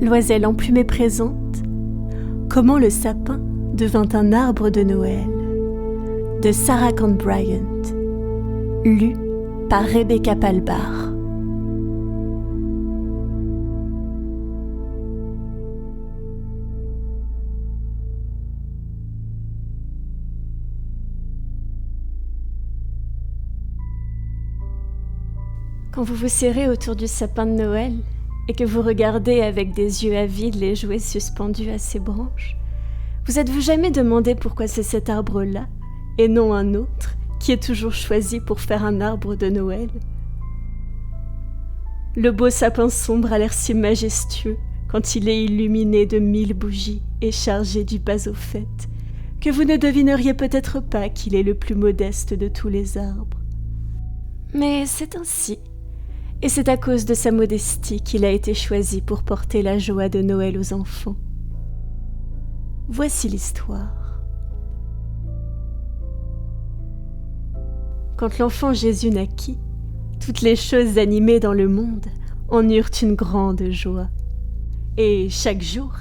Loiselle emplumée présente Comment le sapin devint un arbre de Noël de Sarah Kent Bryant, lu par Rebecca Palbar. Quand vous vous serrez autour du sapin de Noël et que vous regardez avec des yeux avides les jouets suspendus à ses branches, vous êtes-vous jamais demandé pourquoi c'est cet arbre-là, et non un autre, qui est toujours choisi pour faire un arbre de Noël? Le beau sapin sombre a l'air si majestueux quand il est illuminé de 1000 bougies et chargé du bas au fêtes, que vous ne devineriez peut-être pas qu'il est le plus modeste de tous les arbres. Mais c'est ainsi. Et c'est à cause de sa modestie qu'il a été choisi pour porter la joie de Noël aux enfants. Voici l'histoire. Quand l'enfant Jésus naquit, toutes les choses animées dans le monde en eurent une grande joie. Et chaque jour,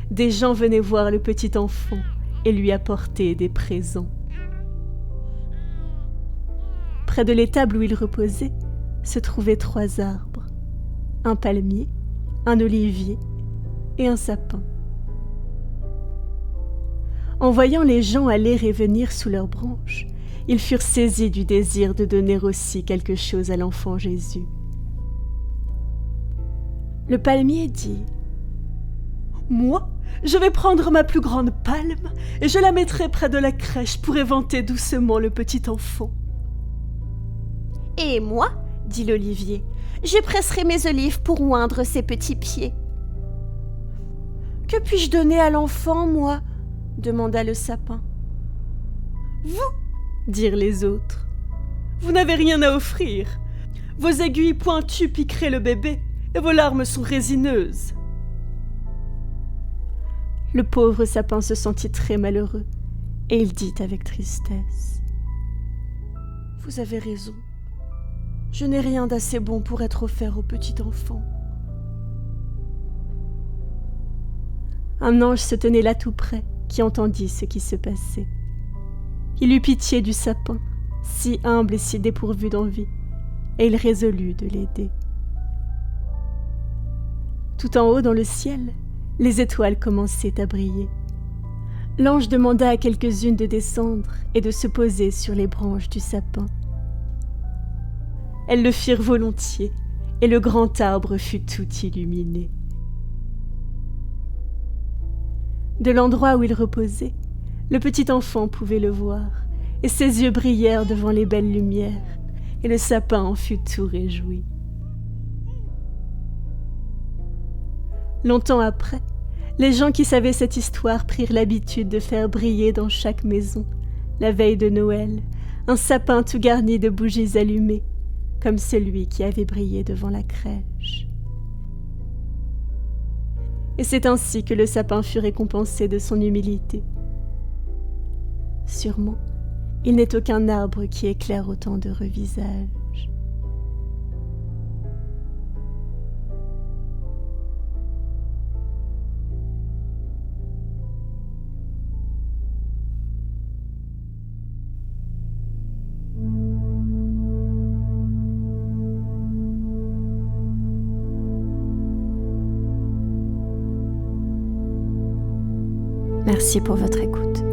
des gens venaient voir le petit enfant et lui apporter des présents. Près de l'étable où il reposait, se trouvaient 3 arbres, un palmier, un olivier et un sapin. En voyant les gens aller et venir sous leurs branches, ils furent saisis du désir de donner aussi quelque chose à l'enfant Jésus. Le palmier dit : « Moi, je vais prendre ma plus grande palme et je la mettrai près de la crèche pour éventer doucement le petit enfant. » « Et moi, dit l'olivier, je presserai mes olives pour oindre ses petits pieds. »« Que puis-je donner à l'enfant, moi ?» demanda le sapin. « Vous, dirent les autres, vous n'avez rien à offrir. Vos aiguilles pointues piqueraient le bébé et vos larmes sont résineuses. » Le pauvre sapin se sentit très malheureux et il dit avec tristesse : « Vous avez raison. Je n'ai rien d'assez bon pour être offert au petit enfant. » Un ange se tenait là tout près, qui entendit ce qui se passait. Il eut pitié du sapin, si humble et si dépourvu d'envie, et il résolut de l'aider. Tout en haut dans le ciel, les étoiles commençaient à briller. L'ange demanda à quelques-unes de descendre et de se poser sur les branches du sapin. Elles le firent volontiers, et le grand arbre fut tout illuminé. De l'endroit où il reposait, le petit enfant pouvait le voir, et ses yeux brillèrent devant les belles lumières, et le sapin en fut tout réjoui. Longtemps après, les gens qui savaient cette histoire prirent l'habitude de faire briller dans chaque maison, la veille de Noël, un sapin tout garni de bougies allumées, comme celui qui avait brillé devant la crèche. Et c'est ainsi que le sapin fut récompensé de son humilité. Sûrement, il n'est aucun arbre qui éclaire autant d'heureux visages. Merci pour votre écoute.